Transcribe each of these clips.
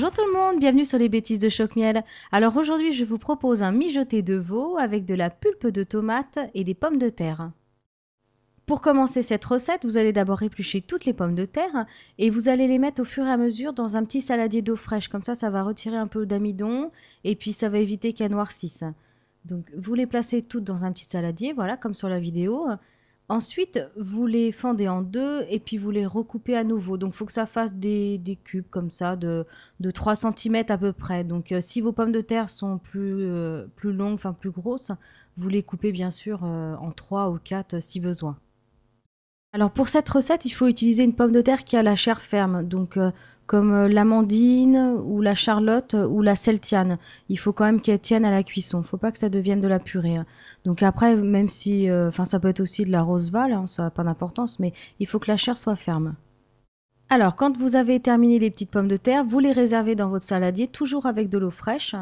Bonjour tout le monde, bienvenue sur les bêtises de Choc-Miel. Alors aujourd'hui je vous propose un mijoté de veau avec de la pulpe de tomate et des pommes de terre. Pour commencer cette recette, vous allez d'abord éplucher toutes les pommes de terre et vous allez les mettre au fur et à mesure dans un petit saladier d'eau fraîche. Comme ça va retirer un peu d'amidon et puis ça va éviter qu'elles noircissent. Donc vous les placez toutes dans un petit saladier, voilà, comme sur la vidéo. Ensuite, vous les fendez en deux et puis vous les recoupez à nouveau. Donc, il faut que ça fasse des cubes comme ça de 3 cm à peu près. Donc, si vos pommes de terre sont plus longues, enfin plus grosses, vous les coupez bien sûr en 3 ou 4 si besoin. Alors, pour cette recette, il faut utiliser une pomme de terre qui a la chair ferme. Donc, comme l'amandine ou la charlotte ou la celtiane. Il faut quand même qu'elle tienne à la cuisson. Il ne faut pas que ça devienne de la purée. Donc après, même si, ça peut être aussi de la roseval, hein, ça n'a pas d'importance, mais il faut que la chair soit ferme. Alors, quand vous avez terminé les petites pommes de terre, vous les réservez dans votre saladier, toujours avec de l'eau fraîche,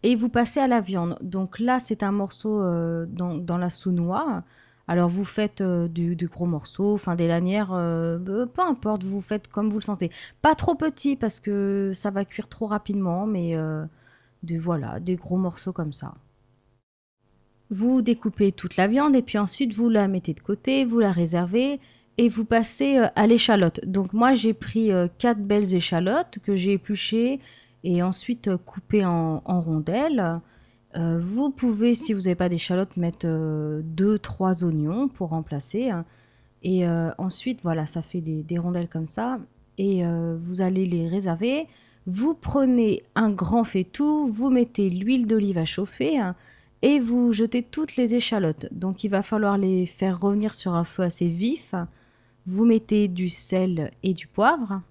et vous passez à la viande. Donc là, c'est un morceau dans la sous-noix. Alors vous faites du gros morceau, enfin des lanières, peu importe, vous faites comme vous le sentez. Pas trop petit parce que ça va cuire trop rapidement, mais voilà, des gros morceaux comme ça. Vous découpez toute la viande et puis ensuite vous la mettez de côté, vous la réservez et vous passez à l'échalote. Donc moi j'ai pris 4 belles échalotes que j'ai épluchées et ensuite coupées en rondelles. Vous pouvez, si vous n'avez pas d'échalote, mettre 2-3 oignons pour remplacer. Et ensuite, voilà, ça fait des rondelles comme ça. Et vous allez les réserver. Vous prenez un grand faitout, vous mettez l'huile d'olive à chauffer et vous jetez toutes les échalotes. Donc il va falloir les faire revenir sur un feu assez vif. Vous mettez du sel et du poivre.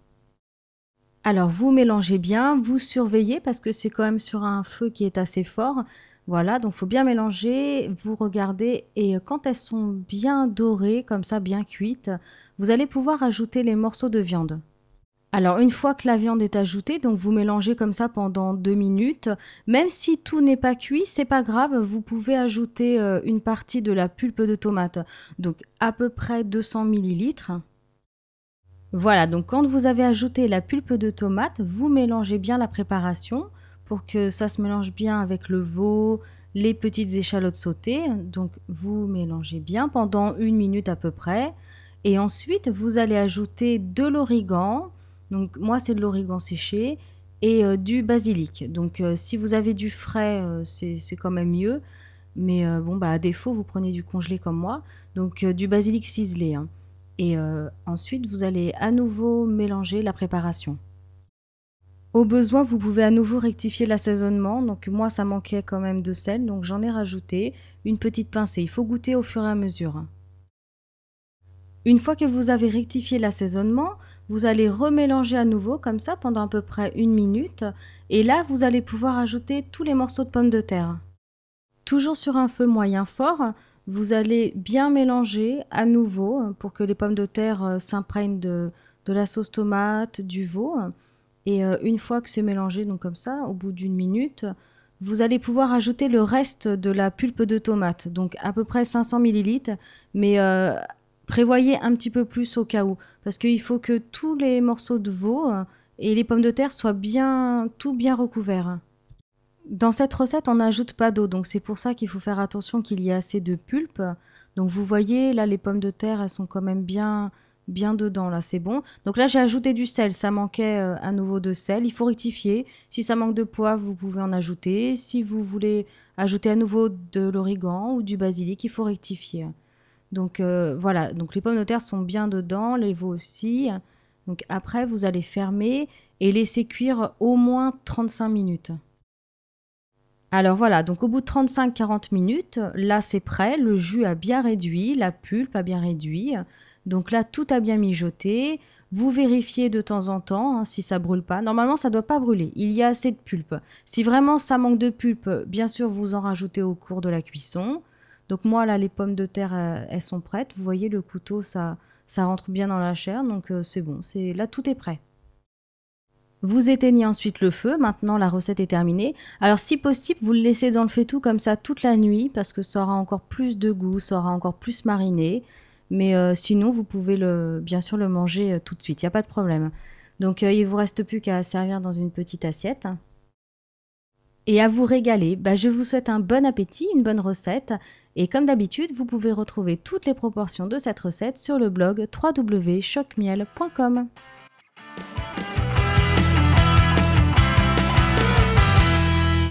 Alors vous mélangez bien, vous surveillez parce que c'est quand même sur un feu qui est assez fort. Voilà, donc il faut bien mélanger, vous regardez et quand elles sont bien dorées, comme ça bien cuites, vous allez pouvoir ajouter les morceaux de viande. Alors une fois que la viande est ajoutée, donc vous mélangez comme ça pendant 2 minutes. Même si tout n'est pas cuit, c'est pas grave, vous pouvez ajouter une partie de la pulpe de tomate, donc à peu près 200 millilitres. Voilà, donc quand vous avez ajouté la pulpe de tomate, vous mélangez bien la préparation pour que ça se mélange bien avec le veau, les petites échalotes sautées. Donc vous mélangez bien pendant 1 minute à peu près. Et ensuite, vous allez ajouter de l'origan. Donc moi, c'est de l'origan séché et du basilic. Donc si vous avez du frais, c'est quand même mieux. Mais bon, bah, à défaut, vous prenez du congelé comme moi. Donc du basilic ciselé, hein. Et ensuite, vous allez à nouveau mélanger la préparation. Au besoin, vous pouvez à nouveau rectifier l'assaisonnement. Donc moi, ça manquait quand même de sel, donc j'en ai rajouté une petite pincée. Il faut goûter au fur et à mesure. Une fois que vous avez rectifié l'assaisonnement, vous allez remélanger à nouveau comme ça pendant à peu près 1 minute. Et là, vous allez pouvoir ajouter tous les morceaux de pommes de terre. Toujours sur un feu moyen fort, vous allez bien mélanger à nouveau pour que les pommes de terre s'imprègnent de la sauce tomate, du veau. Et une fois que c'est mélangé, donc comme ça, au bout d'1 minute, vous allez pouvoir ajouter le reste de la pulpe de tomate, donc à peu près 500 millilitres, mais prévoyez un petit peu plus au cas où, parce qu'il faut que tous les morceaux de veau et les pommes de terre soient tout bien recouverts. Dans cette recette, on n'ajoute pas d'eau, donc c'est pour ça qu'il faut faire attention qu'il y ait assez de pulpe. Donc vous voyez, là, les pommes de terre, elles sont quand même bien dedans, là, c'est bon. Donc là, j'ai ajouté du sel, ça manquait à nouveau de sel. Il faut rectifier. Si ça manque de poivre, vous pouvez en ajouter. Si vous voulez ajouter à nouveau de l'origan ou du basilic, il faut rectifier. Donc voilà, donc les pommes de terre sont bien dedans, les veaux aussi. Donc après, vous allez fermer et laisser cuire au moins 35 minutes. Alors voilà, donc au bout de 35-40 minutes, là c'est prêt, le jus a bien réduit, la pulpe a bien réduit. Donc là, tout a bien mijoté. Vous vérifiez de temps en temps hein, si ça brûle pas. Normalement, ça ne doit pas brûler. Il y a assez de pulpe. Si vraiment ça manque de pulpe, bien sûr, vous en rajoutez au cours de la cuisson. Donc moi, là, les pommes de terre, elles sont prêtes. Vous voyez, le couteau, ça rentre bien dans la chair. Donc c'est bon. Là, tout est prêt. Vous éteignez ensuite le feu, maintenant la recette est terminée. Alors si possible, vous le laissez dans le faitout comme ça toute la nuit parce que ça aura encore plus de goût, ça aura encore plus mariné. Mais sinon, vous pouvez bien sûr le manger tout de suite, il n'y a pas de problème. Donc il vous reste plus qu'à servir dans une petite assiette. Et à vous régaler, je vous souhaite un bon appétit, une bonne recette. Et comme d'habitude, vous pouvez retrouver toutes les proportions de cette recette sur le blog www.chocsmiel.com.